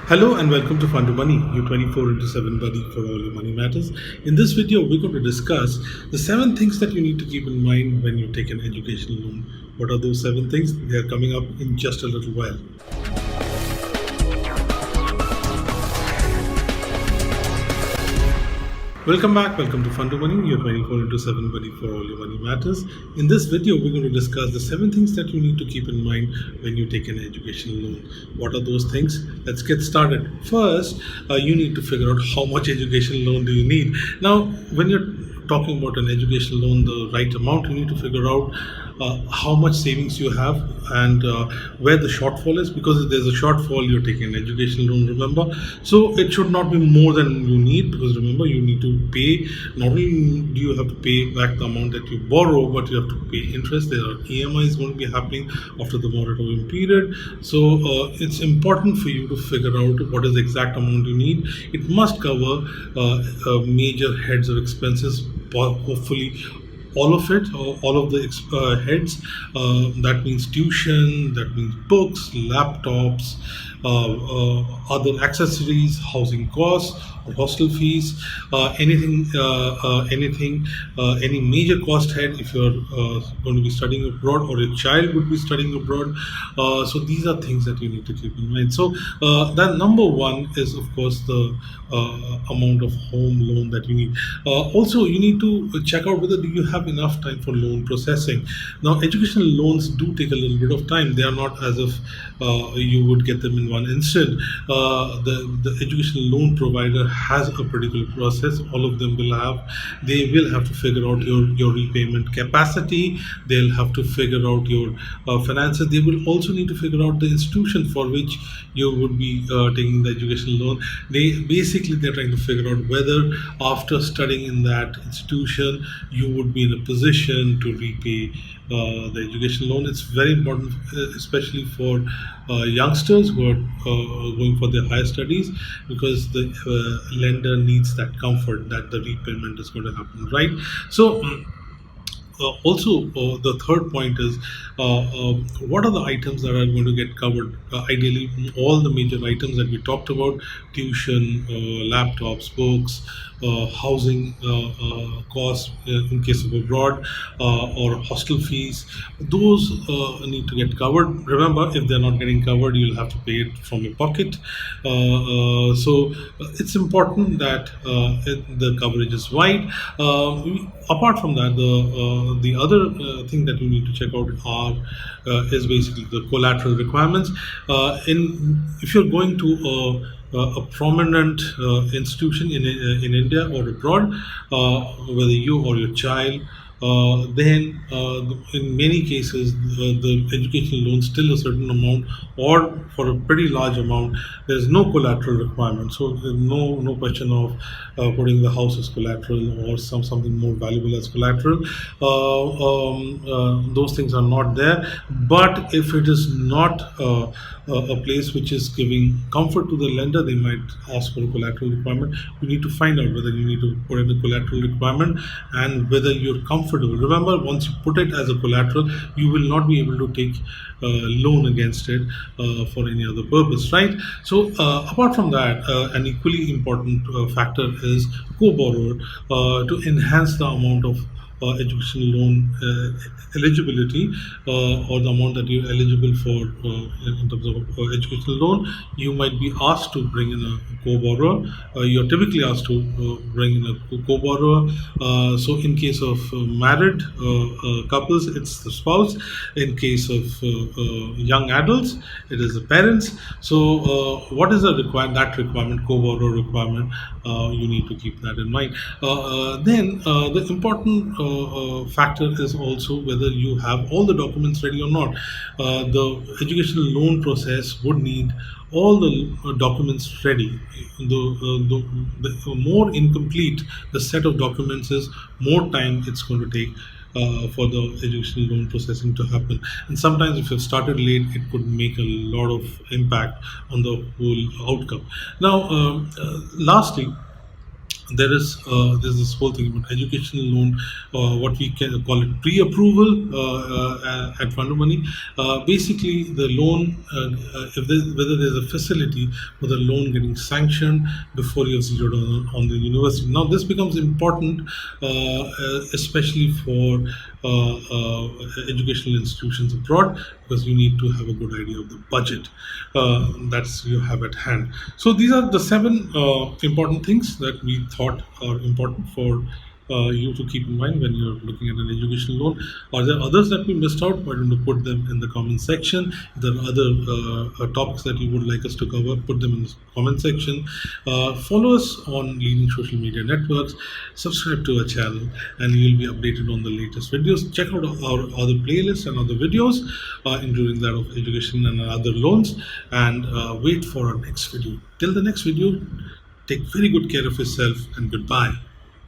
Hello and welcome to Fund to Money, your 24 into 7 buddy for all your money matters. In this video, we're going to discuss the 7 things that you need to keep in mind when you take an education loan. What are those 7 things? They are coming up in just a little while. Welcome back. Welcome to Fund to Money, your 24 into 7 buddy for all your money matters. In this video, we're going to discuss the 7 things that you need to keep in mind when you take an education loan. What are those things? Let's get started. First, you need to figure out how much education loan do you need. Now, when you're talking about an education loan, the right amount, you need to figure out how much savings you have and where the shortfall is, because if there's a shortfall, you're taking an education loan, remember. So it should not be more than you need, because remember, you need to pay. Not only do you have to pay back the amount that you borrow, but you have to pay interest. There are EMIs going to be happening after the moratorium period. So it's important for you to figure out what is the exact amount you need. It must cover major heads of expenses, hopefully all of it, all of the heads. That means tuition, that means books, laptops, other accessories, housing costs, hostel fees, any major cost head if you're going to be studying abroad or your child would be studying abroad. So these are things that you need to keep in mind. So that number one is, of course, the amount of home loan that you need. Also, you need to check out whether do you have enough time for loan processing. Now, educational loans do take a little bit of time. They are not as if you would get them in one instant. The educational loan provider has a particular process. All of them will have. They will have to figure out your repayment capacity. They'll have to figure out your finances. They will also need to figure out the institution for which you would be taking the educational loan. They're trying to figure out whether after studying in that institution you would be in a position to repay the education loan. It's very important, especially for youngsters who are going for their higher studies, because the lender needs that comfort that the repayment is going to happen, right? So also, the third point is what are the items that are going to get covered? Ideally, all the major items that we talked about: tuition, laptops, books, housing costs in case of abroad, or hostel fees. Those need to get covered. Remember, if they're not getting covered, you'll have to pay it from your pocket. So it's important that the coverage is wide. Apart from that, the other thing that you need to check out is basically the collateral requirements. If you're going to a prominent institution in India or abroad, whether you or your child, then in many cases the educational loan still a certain amount, or for a pretty large amount there's no collateral requirement. So there's no question of putting the house as collateral or something more valuable as collateral. Those things are not there. But if it is not a place which is giving comfort to the lender, they might ask for a collateral requirement. You need to find out whether you need to put in a collateral requirement and whether you're comfortable. Remember, once you put it as a collateral, you will not be able to take loan against it for any other purpose, right? So apart from that, an equally important factor is co-borrower to enhance the amount of educational loan eligibility, or the amount that you're eligible for in terms of educational loan. You might be asked to bring in a co-borrower. You're typically asked to bring in a co-borrower. So in case of married couples, it's the spouse. In case of young adults, it is the parents. So what is that requirement, co-borrower requirement? You need to keep that in mind. Then the important factor is also whether you have all the documents ready or not. The educational loan process would need all the documents ready. The more incomplete the set of documents is, more time it's going to take for the educational loan processing to happen. And sometimes if you've started late, it could make a lot of impact on the whole outcome. Now, lastly, there's this whole thing about educational loan, what we can call it pre-approval at Fund Money. Basically, the loan, if whether there's a facility for the loan getting sanctioned before you're zeroed on the university. Now, this becomes important, especially for educational institutions abroad, because you need to have a good idea of the budget that's you have at hand. So these are the seven important things that we thought are important for you to keep in mind when you're looking at an educational loan. Are there others that we missed out? Why don't you put them in the comment section? If there are other topics that you would like us to cover, put them in the comment section. Follow us on leading social media networks. Subscribe to our channel, and you'll be updated on the latest videos. Check out our other playlists and other videos, including that of education and other loans. And wait for our next video. Till the next video, take very good care of yourself, and goodbye.